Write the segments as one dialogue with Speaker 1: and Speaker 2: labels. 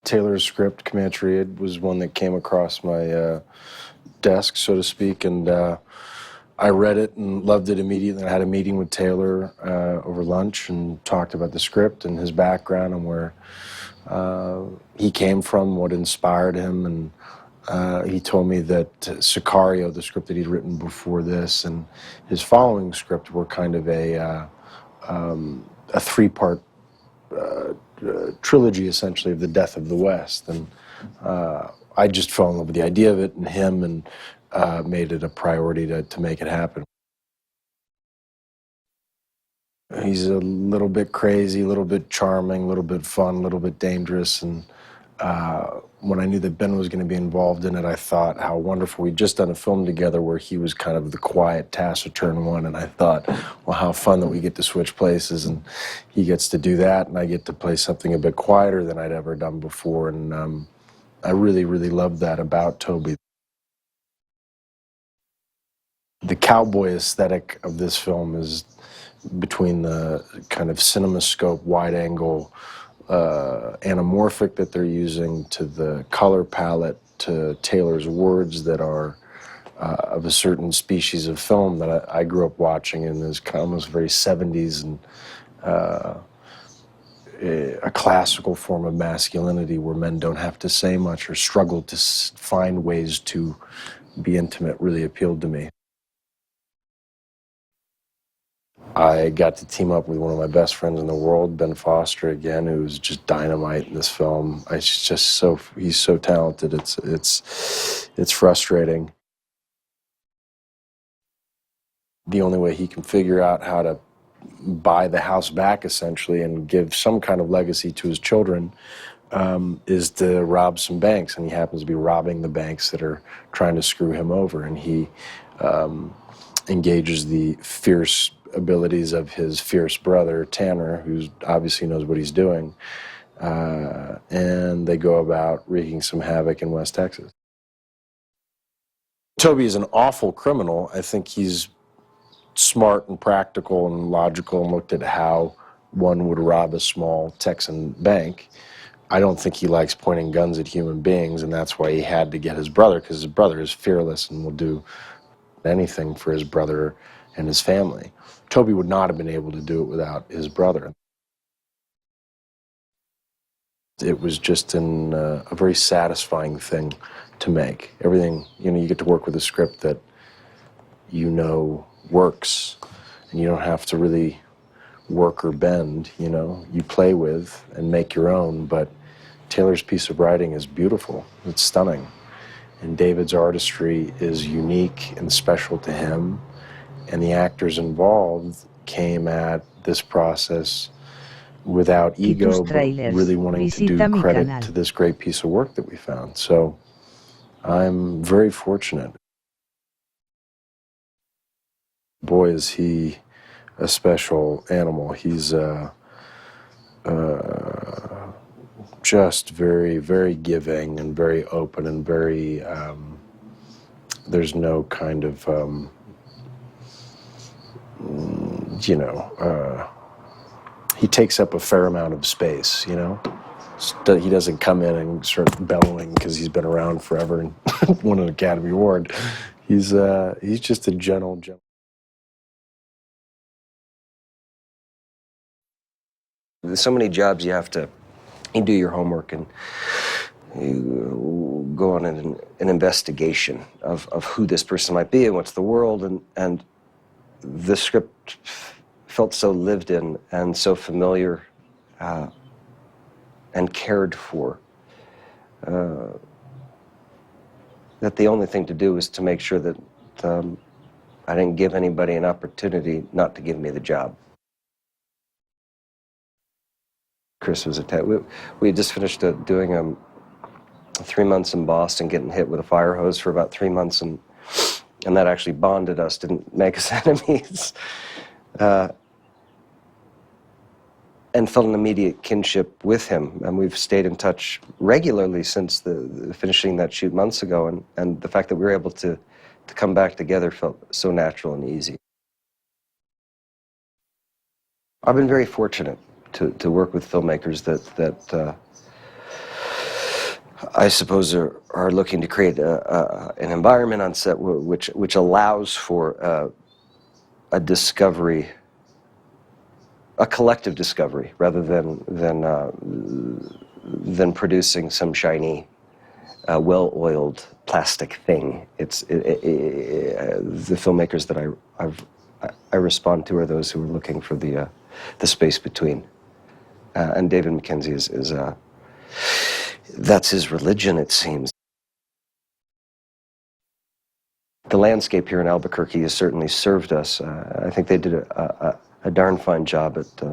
Speaker 1: Taylor's script, Comancheria, was one that came across my desk, so to speak, and I read it and loved it immediately. I had a meeting with Taylor over lunch and talked about the script and his background and where he came from, what inspired him, and he told me that Sicario, the script that he'd written before this, and his following script were kind of a three-part trilogy, essentially, of the death of the West. And I just fell in love with the idea of it and him, and made it a priority to make it happen. He's a little bit crazy, a little bit charming, a little bit fun, a little bit dangerous. And when I knew that Ben was going to be involved in it, I thought how wonderful. We'd just done a film together where he was kind of the quiet, taciturn one, and I thought, well, how fun that we get to switch places, and he gets to do that, and I get to play something a bit quieter than I'd ever done before. And I really, really loved that about Toby. The cowboy aesthetic of this film is between the kind of cinemascope, wide-angle, anamorphic that they're using, to the color palette, to Taylor's words that are of a certain species of film that I grew up watching, and is kind of almost very 70s, and a classical form of masculinity where men don't have to say much or struggle to find ways to be intimate really appealed to me. I got to team up with one of my best friends in the world, Ben Foster, again, who's just dynamite in this film. He's so talented. It's frustrating. The only way he can figure out how to buy the house back, essentially, and give some kind of legacy to his children is to rob some banks, and he happens to be robbing the banks that are trying to screw him over, and he engages the fierce abilities of his fierce brother, Tanner, who obviously knows what he's doing, and they go about wreaking some havoc in West Texas. Toby is an awful criminal. I think he's smart and practical and logical and looked at how one would rob a small Texan bank. I don't think he likes pointing guns at human beings, and that's why he had to get his brother, because his brother is fearless and will do anything for his brother and his family. Toby would not have been able to do it without his brother. It was just a very satisfying thing to make. Everything, you get to work with a script that works, and you don't have to really work or bend, you play with and make your own. But Taylor's piece of writing is beautiful. It's stunning. And David's artistry is unique and special to him. And the actors involved came at this process without ego, but really wanting to do credit to this great piece of work that we found. So I'm very fortunate. Boy, is he a special animal. He's just very, very giving and very open and very, there's no kind of, he takes up a fair amount of space, He doesn't come in and start bellowing because he's been around forever and won an Academy Award. He's just a gentle.
Speaker 2: There's so many jobs you do your homework and you go on an investigation of who this person might be and what's the world, and the script felt so lived in and so familiar and cared for that the only thing to do was to make sure that I didn't give anybody an opportunity not to give me the job. Chris was attacked. We had just finished doing 3 months in Boston, getting hit with a fire hose for about 3 months, and that actually bonded us, didn't make us enemies, and felt an immediate kinship with him. And we've stayed in touch regularly since the finishing that shoot months ago, and the fact that we were able to come back together felt so natural and easy. I've been very fortunate to work with filmmakers that I suppose, are looking to create an environment on set which allows for a discovery, a collective discovery, rather than producing some shiny, well-oiled plastic thing. It's the filmmakers that I respond to are those who are looking for the space between. And David Mackenzie is that's his religion, it seems. The landscape here in Albuquerque has certainly served us. I think they did a darn fine job at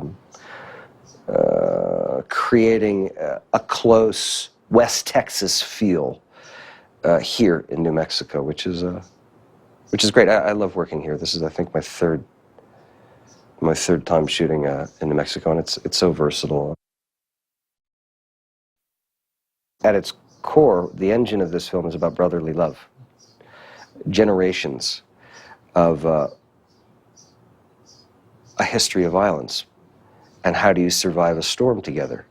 Speaker 2: creating a close West Texas feel here in New Mexico, which is great. I love working here. This is, I think, my third time shooting in New Mexico, and it's so versatile. At its core, the engine of this film is about brotherly love. Generations of a history of violence, and how do you survive a storm together?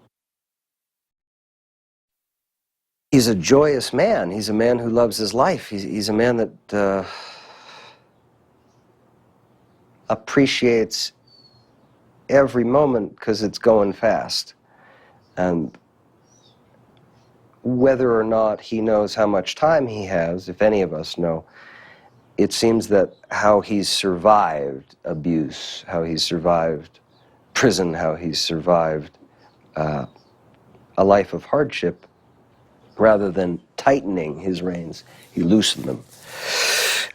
Speaker 2: He's a joyous man. He's a man who loves his life. He's a man that appreciates every moment because it's going fast. And whether or not he knows how much time he has, if any of us know, it seems that how he's survived abuse, how he's survived prison, how he's survived a life of hardship, rather than tightening his reins, he loosened them.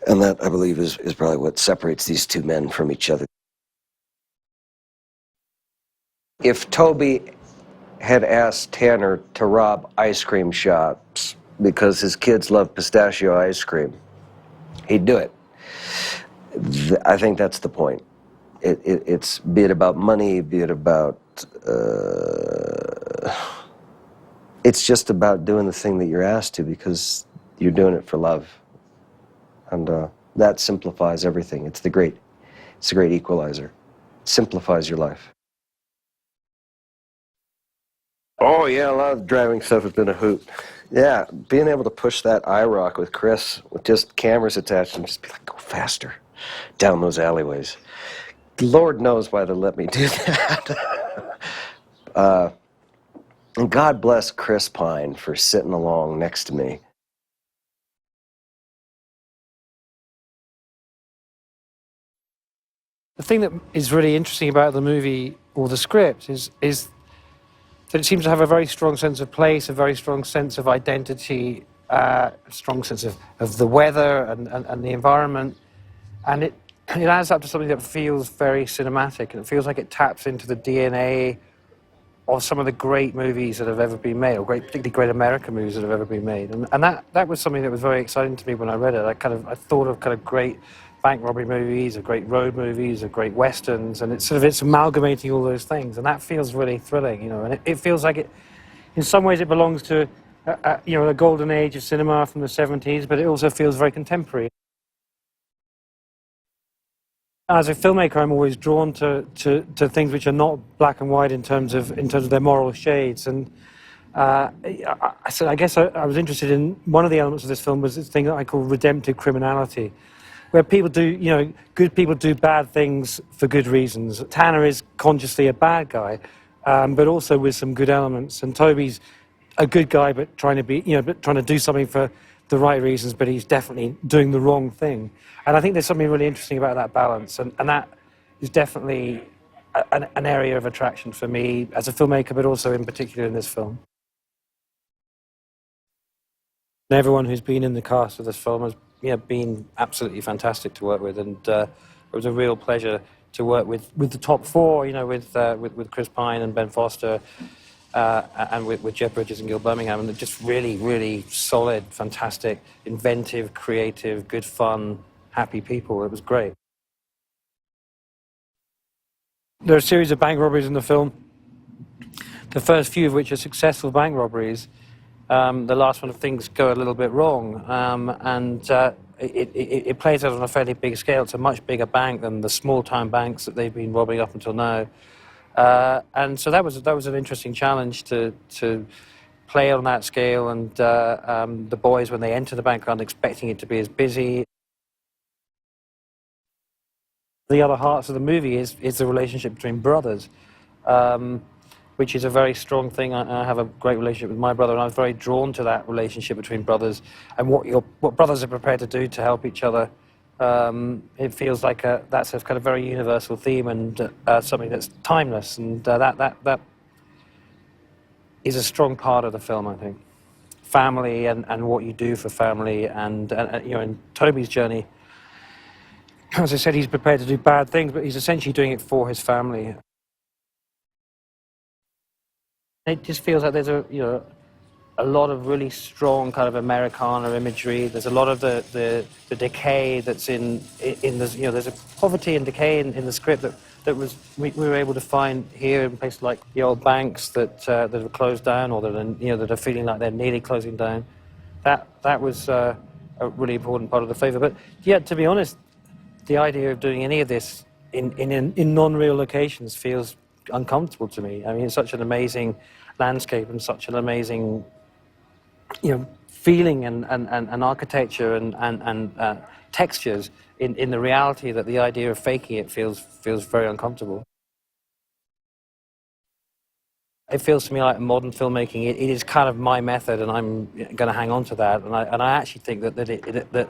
Speaker 2: And that, I believe, is probably what separates these two men from each other. If Toby had asked Tanner to rob ice cream shops because his kids love pistachio ice cream, he'd do it. I think that's the point. It's, be it about money, be it about... it's just about doing the thing that you're asked to because you're doing it for love. And that simplifies everything. It's the great equalizer. It simplifies your life. Oh yeah, a lot of driving stuff has been a hoot. Yeah, being able to push that IROC with Chris, with just cameras attached, and just be like, go faster down those alleyways. Lord knows why they let me do that. And God bless Chris Pine for sitting along next to me.
Speaker 3: The thing that is really interesting about the movie or the script is that it seems to have a very strong sense of place, a very strong sense of identity, a strong sense of the weather and the environment. And it adds up to something that feels very cinematic, and it feels like it taps into the DNA of some of the great movies that have ever been made, or particularly great American movies that have ever been made. And that was something that was very exciting to me when I read it. I thought of kind of great bank robbery movies, of great road movies, of great westerns, and it's amalgamating all those things, and that feels really thrilling, you know. And it feels like it, in some ways, it belongs to a golden age of cinema from the 70s, but it also feels very contemporary. As a filmmaker, I'm always drawn to things which are not black and white in terms of their moral shades. And so I guess I was interested in one of the elements of this film was this thing that I call redemptive criminality, where people do, good people do bad things for good reasons. Tanner is consciously a bad guy, but also with some good elements. And Toby's a good guy, but trying to do something for the right reasons, but he's definitely doing the wrong thing. And I think there's something really interesting about that balance, and that is definitely an area of attraction for me as a filmmaker, but also in particular in this film. And everyone who's been in the cast of this film has been absolutely fantastic to work with, and it was a real pleasure to work with the top four, with Chris Pine and Ben Foster, and with Jeff Bridges and Gil Birmingham, and they're just really, really solid, fantastic, inventive, creative, good fun, happy people. It was great. There are a series of bank robberies in the film, the first few of which are successful bank robberies. The last one, things go a little bit wrong, and it plays out on a fairly big scale. It's a much bigger bank than the small-time banks that they've been robbing up until now. And so that was an interesting challenge to play on that scale, and the boys, when they enter the bank, aren't expecting it to be as busy. The other hearts of the movie is the relationship between brothers, which is a very strong thing. I have a great relationship with my brother, and I was very drawn to that relationship between brothers and what brothers are prepared to do to help each other. It feels like that's a kind of very universal theme, and something that's timeless, and that is a strong part of the film, I think. Family and what you do for family, and you know, in Toby's journey, as I said, he's prepared to do bad things, but he's essentially doing it for his family. It just feels like there's a lot of really strong kind of Americana imagery. There's a lot of the decay that's in this, there's a poverty and decay in the script that we were able to find here in places like the old banks that have closed down, or that are feeling like they're nearly closing down. That was a really important part of the flavor. But yeah, to be honest, the idea of doing any of this in non-real locations feels uncomfortable to me. I mean, it's such an amazing landscape and such an amazing, feeling and architecture and textures in the reality, that the idea of faking it feels very uncomfortable. It feels to me like modern filmmaking. It is kind of my method, and I'm going to hang on to that. And I actually think that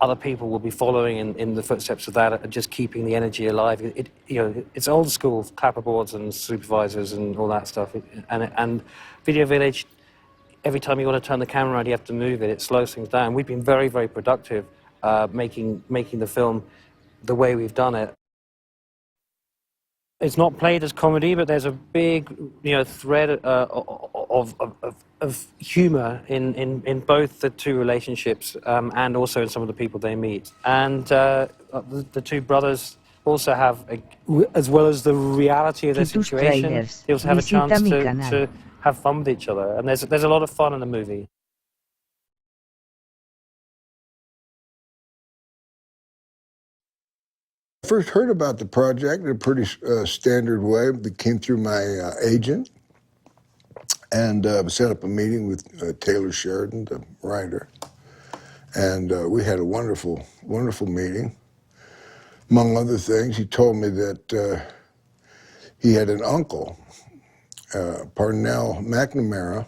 Speaker 3: other people will be following in the footsteps of that, and just keeping the energy alive. It's old school clapperboards and supervisors and all that stuff. And Video Village, every time you want to turn the camera around, you have to move it. It slows things down. We've been very, very productive making the film the way we've done it. It's not played as comedy, but there's a big, thread of humour in both the two relationships, and also in some of the people they meet. And the two brothers also have, as well as the reality of their situation, they also have a chance to have fun with each other. And there's a lot of fun in the movie.
Speaker 4: I first heard about the project in a pretty standard way. It came through my agent, and set up a meeting with Taylor Sheridan, the writer. And we had a wonderful, wonderful meeting. Among other things, he told me that he had an uncle, Parnell McNamara,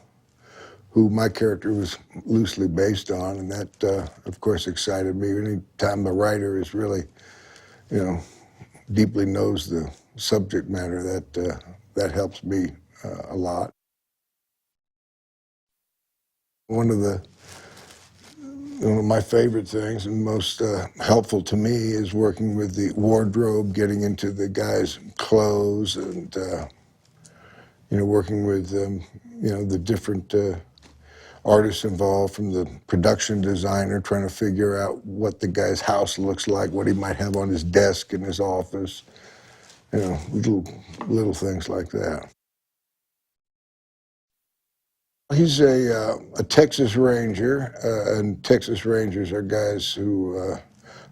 Speaker 4: who my character was loosely based on, and that, of course, excited me. Any time a writer is really, deeply knows the subject matter, that helps me a lot. One of my favorite things and most helpful to me is working with the wardrobe, getting into the guys' clothes, and working with the different artists involved, from the production designer, trying to figure out what the guy's house looks like, what he might have on his desk in his office, little things like that. He's a Texas Ranger, and Texas Rangers are guys who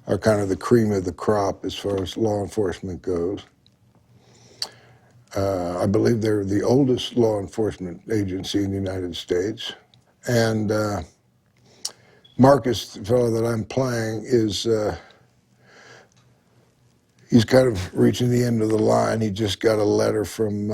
Speaker 4: are kind of the cream of the crop as far as law enforcement goes. I believe they're the oldest law enforcement agency in the United States. And Marcus, the fellow that I'm playing, is he's kind of reaching the end of the line. He just got a letter from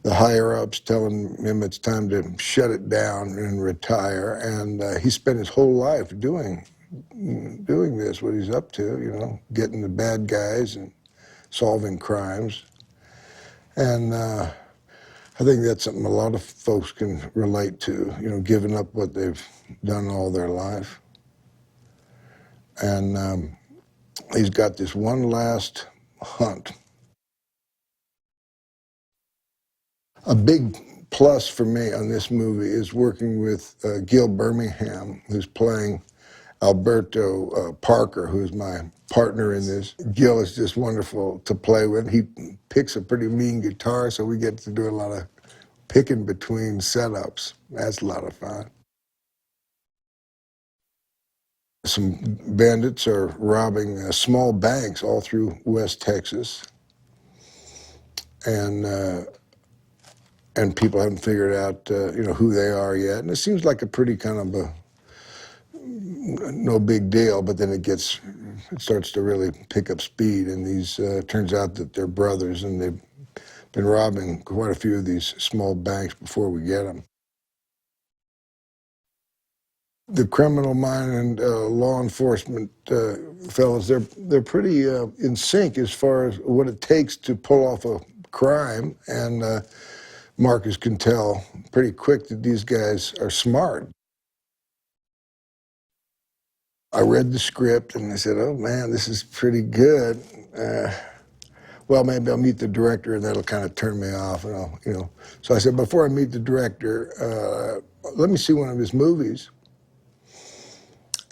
Speaker 4: the higher-ups telling him it's time to shut it down and retire. And he spent his whole life doing this, what he's up to, getting the bad guys and solving crimes. And I think that's something a lot of folks can relate to, giving up what they've done all their life. And he's got this one last hunt. A big plus for me on this movie is working with Gil Birmingham, who's playing Alberto Parker, who's my partner in this. Gil is just wonderful to play with. He picks a pretty mean guitar, so we get to do a lot of picking between setups. That's a lot of fun. Some bandits are robbing small banks all through West Texas. And and people haven't figured out, who they are yet. And it seems like a pretty kind of a no big deal, but then it starts to really pick up speed. And these turns out that they're brothers, and they've been robbing quite a few of these small banks before we get them. The criminal mind and law enforcement fellows, they're pretty in sync as far as what it takes to pull off a crime, and Marcus can tell pretty quick that these guys are smart. I read the script and I said, oh man, this is pretty good. Well, maybe I'll meet the director and that'll kind of turn me off, and I'll. So I said, before I meet the director, let me see one of his movies.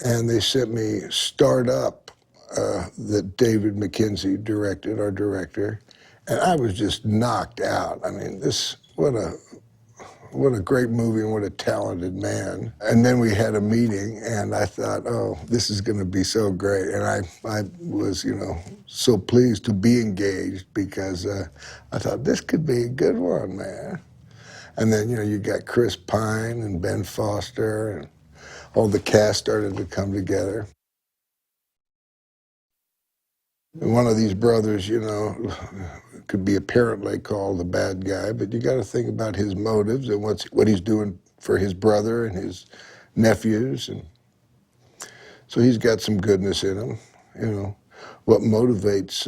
Speaker 4: And they sent me Start Up, that David McKenzie directed, our director, and I was just knocked out. I mean, what a great movie and what a talented man. And then we had a meeting, and I thought, oh, this is going to be so great. And I was, so pleased to be engaged, because I thought, this could be a good one, man. And then, you got Chris Pine and Ben Foster, and all the cast started to come together. And one of these brothers, could be apparently called the bad guy, but you got to think about his motives and what he's doing for his brother and his nephews, and so he's got some goodness in him. What motivates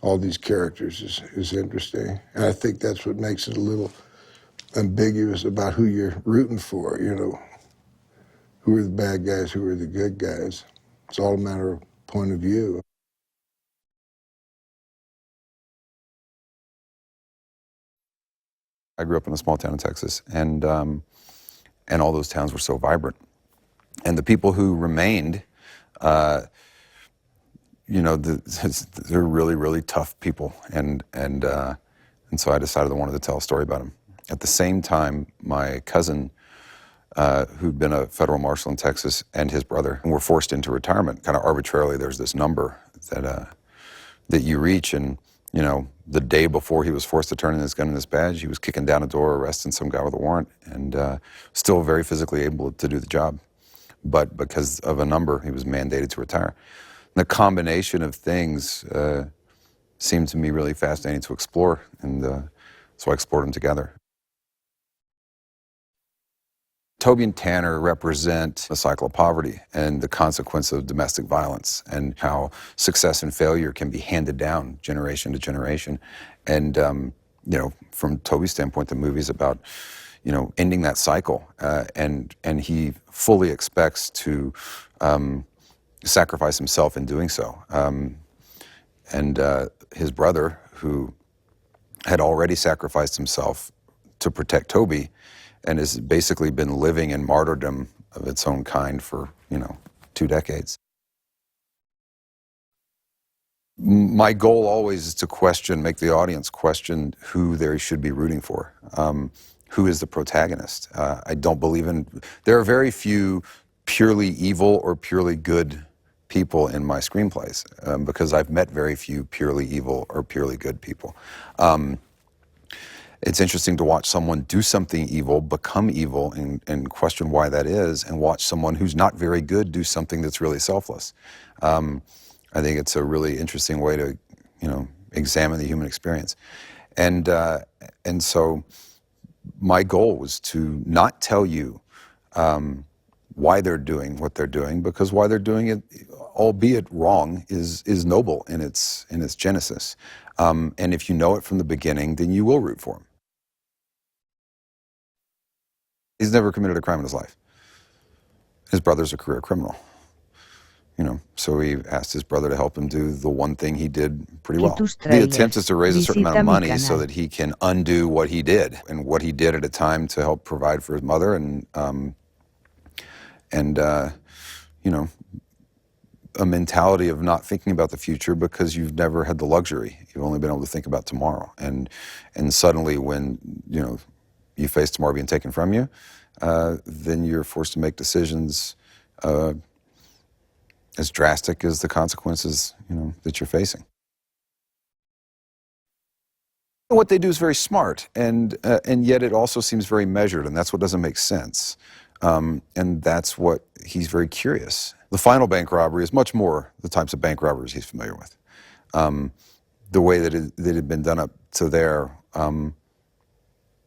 Speaker 4: all these characters is interesting, and I think that's what makes it a little ambiguous about who you're rooting for. Who are the bad guys, who are the good guys? It's all a matter of point of view.
Speaker 5: I grew up in a small town in Texas, and all those towns were so vibrant. And the people who remained, they're really, really tough people. And so I decided I wanted to tell a story about them. At the same time, my cousin, who'd been a federal marshal in Texas, and his brother were forced into retirement. Kind of arbitrarily, there's this number that you reach, and the day before he was forced to turn in his gun and his badge, he was kicking down a door, arresting some guy with a warrant, and still very physically able to do the job. But because of a number, he was mandated to retire. And the combination of things seemed to me really fascinating to explore, and so I explored them together. Toby and Tanner represent the cycle of poverty and the consequence of domestic violence, and how success and failure can be handed down generation to generation. And, from Toby's standpoint, the movie's about, ending that cycle. And he fully expects to sacrifice himself in doing so. And his brother, who had already sacrificed himself to protect Toby, and has basically been living in martyrdom of its own kind for, 2 decades. My goal always is to make the audience question who they should be rooting for. Who is the protagonist? I don't believe there are very few purely evil or purely good people in my screenplays, because I've met very few purely evil or purely good people. It's interesting to watch someone do something evil, become evil, and question why that is, and watch someone who's not very good do something that's really selfless. I think it's a really interesting way to, examine the human experience. And so my goal was to not tell you why they're doing what they're doing, because why they're doing it, albeit wrong, is noble in its genesis. And if you know it from the beginning, then you will root for him. He's never committed a crime in his life. His brother's a career criminal. So he asked his brother to help him do the one thing he did pretty well. The attempt is to raise a certain amount of money so that he can undo what he did, and what he did at a time to help provide for his mother, and a mentality of not thinking about the future because you've never had the luxury. You've only been able to think about tomorrow. And suddenly when, you face tomorrow being taken from you, then you're forced to make decisions as drastic as the consequences, that you're facing. What they do is very smart, and yet it also seems very measured, and that's what doesn't make sense. And that's what he's very curious. The final bank robbery is much more the types of bank robberies he's familiar with. The way that it had been done up to there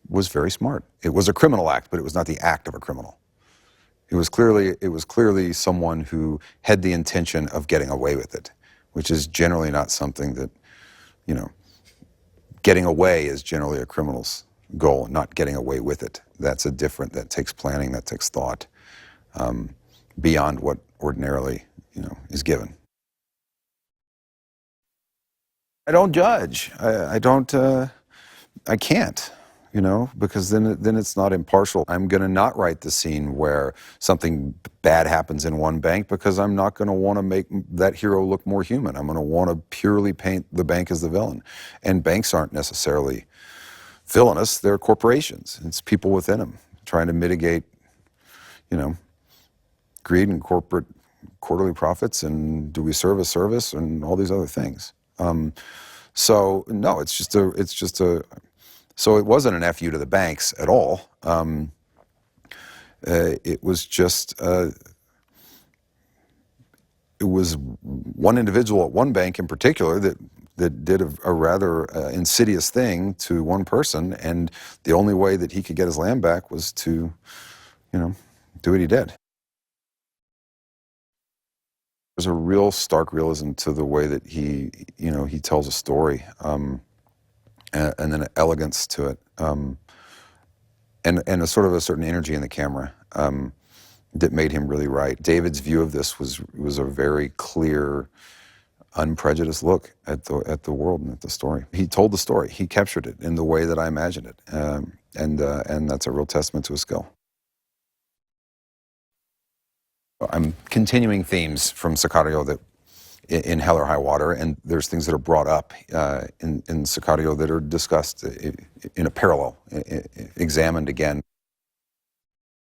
Speaker 5: was very smart. It was a criminal act, but it was not the act of a criminal. It was clearly someone who had the intention of getting away with it, which is generally not something that, you know, getting away is generally a criminal's goal, not getting away with it. That takes planning, that takes thought, beyond what ordinarily, you know, is given. I don't judge. I can't, you know, because then it's not impartial. I'm going to not write the scene where something bad happens in one bank because I'm not going to want to make that hero look more human. I'm going to want to purely paint the bank as the villain. And banks aren't necessarily villainous. They're corporations. It's people within them trying to mitigate, you know, greed and corporate quarterly profits, and do we serve a service and all these other things. So no, so it wasn't an FU to the banks at all. It was just, it was one individual at one bank in particular that did a rather insidious thing to one person, and the only way that he could get his land back was to, you know, do what he did. There's a real stark realism to the way that he tells a story, and then an elegance to it, and a sort of a certain energy in the camera that made him really right. David's view of this was a very clear, unprejudiced look at the world and at the story. He told the story. He captured it in the way that I imagined it, and that's a real testament to his skill. I'm continuing themes from Sicario that in Hell or High Water, and there's things that are brought up in Sicario that are discussed in a parallel, examined again.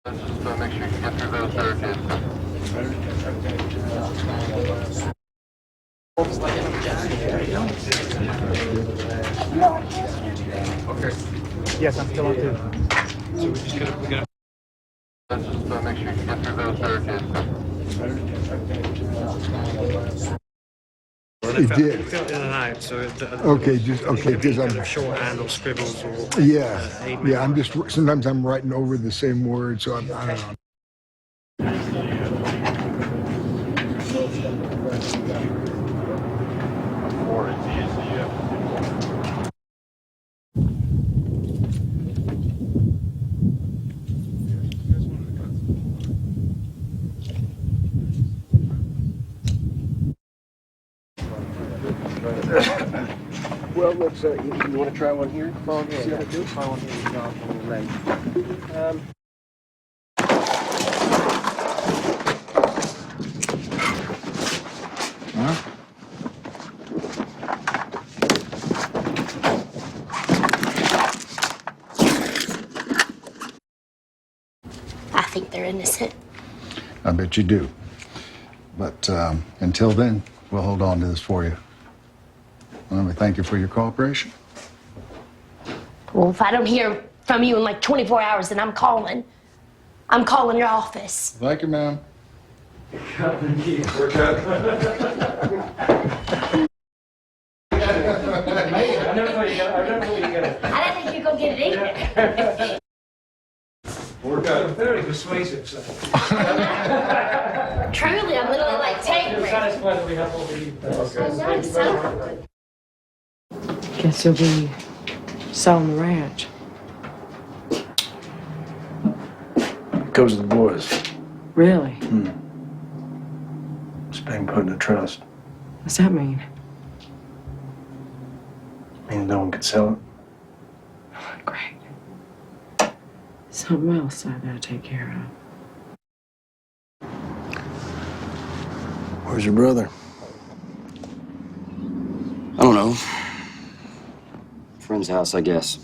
Speaker 6: Just make sure you get through those surges.
Speaker 7: Okay. Yes, I'm still on too.
Speaker 6: So we're gonna just make sure you get through those surges.
Speaker 4: It did.
Speaker 3: Filled in and out, so
Speaker 4: Okay, because I'm
Speaker 3: shorthand or scribbles or
Speaker 4: I'm just sometimes I'm writing over the same word, so I don't know.
Speaker 2: Well, let's, you want to try one here?
Speaker 3: Oh, yeah, yeah. Try one here, on the leg.
Speaker 8: I think they're innocent.
Speaker 9: I bet you do. But until then, we'll hold on to this for you. Let me thank you for your cooperation.
Speaker 8: Well, if I don't hear from you in like 24 hours, then I'm calling. I'm calling your office.
Speaker 9: Thank you, ma'am.
Speaker 8: I don't think you're gonna get it either.
Speaker 3: You're very persuasive, sir.
Speaker 8: Truly, I'm literally like, take me.
Speaker 3: Satisfied that we have all the
Speaker 10: Guess you'll be selling the ranch.
Speaker 1: Goes to the boys.
Speaker 10: Really?
Speaker 1: It's being put in a trust.
Speaker 10: What's that mean?
Speaker 1: Means no one can sell it.
Speaker 10: Great. Something else I gotta take care of.
Speaker 1: Where's your brother?
Speaker 2: I don't know. Friend's house, I guess.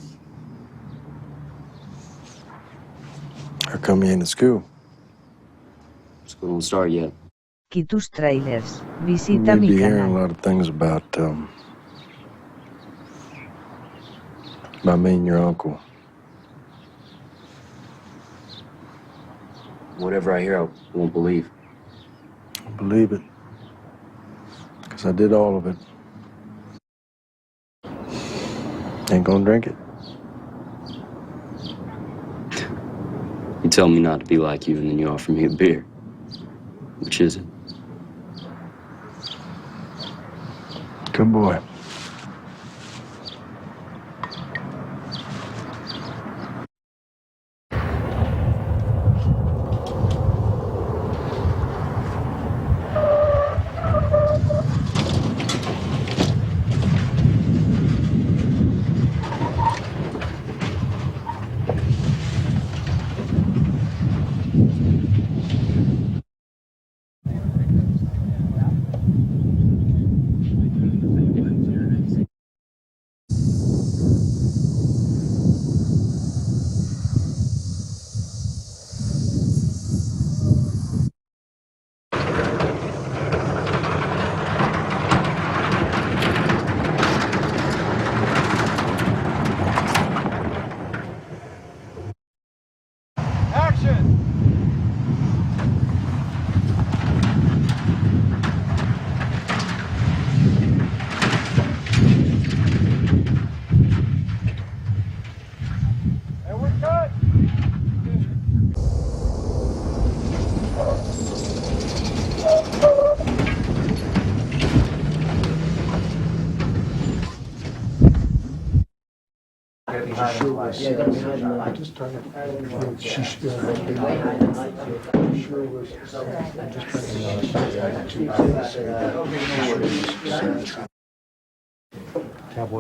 Speaker 1: How come you ain't at school?
Speaker 2: School won't start yet.
Speaker 11: Aquí tus trailers.
Speaker 1: You
Speaker 11: Visita
Speaker 1: may
Speaker 11: mi
Speaker 1: be hearing a
Speaker 11: canal.
Speaker 1: lot of things about About me and your uncle.
Speaker 12: Whatever I hear, I won't believe.
Speaker 1: I believe it. Because I did all of it. Ain't gonna drink it.
Speaker 12: You tell me not to be like you, and then you offer me a beer. Which is it?
Speaker 1: Good boy.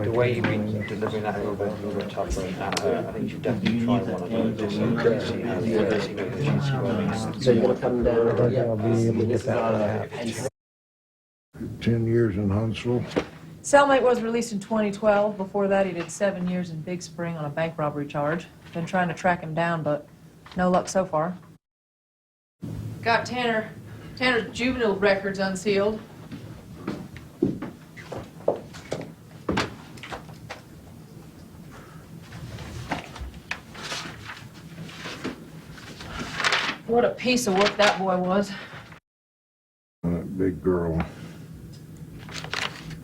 Speaker 3: The way you've been delivering that a little bit tougher at her, I think you should definitely try one of those just so see how she's
Speaker 13: So you're going to come down? I think I'll be able to get that.
Speaker 4: 10 years in Huntsville.
Speaker 10: Cellmate was released in 2012. Before that, he did 7 years in Big Spring on a bank robbery charge. Been trying to track him down, but no luck so far. Got Tanner's juvenile records unsealed. What a piece of work that boy was.
Speaker 4: That big girl.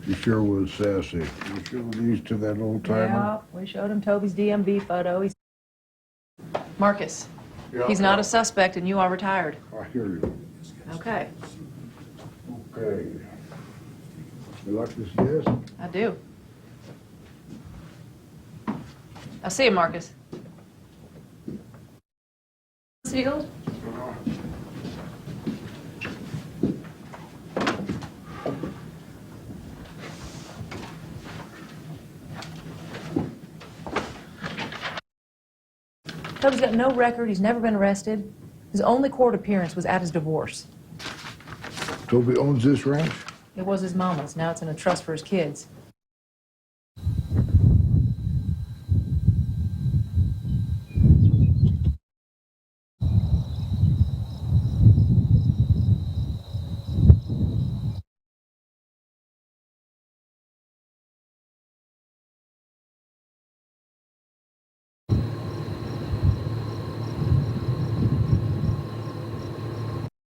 Speaker 4: She sure was sassy. You sure used to that old timer?
Speaker 10: Yeah, we showed him Toby's DMV photo. He's Marcus.
Speaker 4: Yeah.
Speaker 10: He's not a suspect and you are retired.
Speaker 4: I hear you.
Speaker 10: Okay,
Speaker 4: Okay. You like this desk?
Speaker 10: I do. I'll see you, Marcus. Sealed? Toby's got no record. He's never been arrested. His only court appearance was at his divorce.
Speaker 4: Toby owns this ranch?
Speaker 10: It was his mama's. Now it's in a trust for his kids.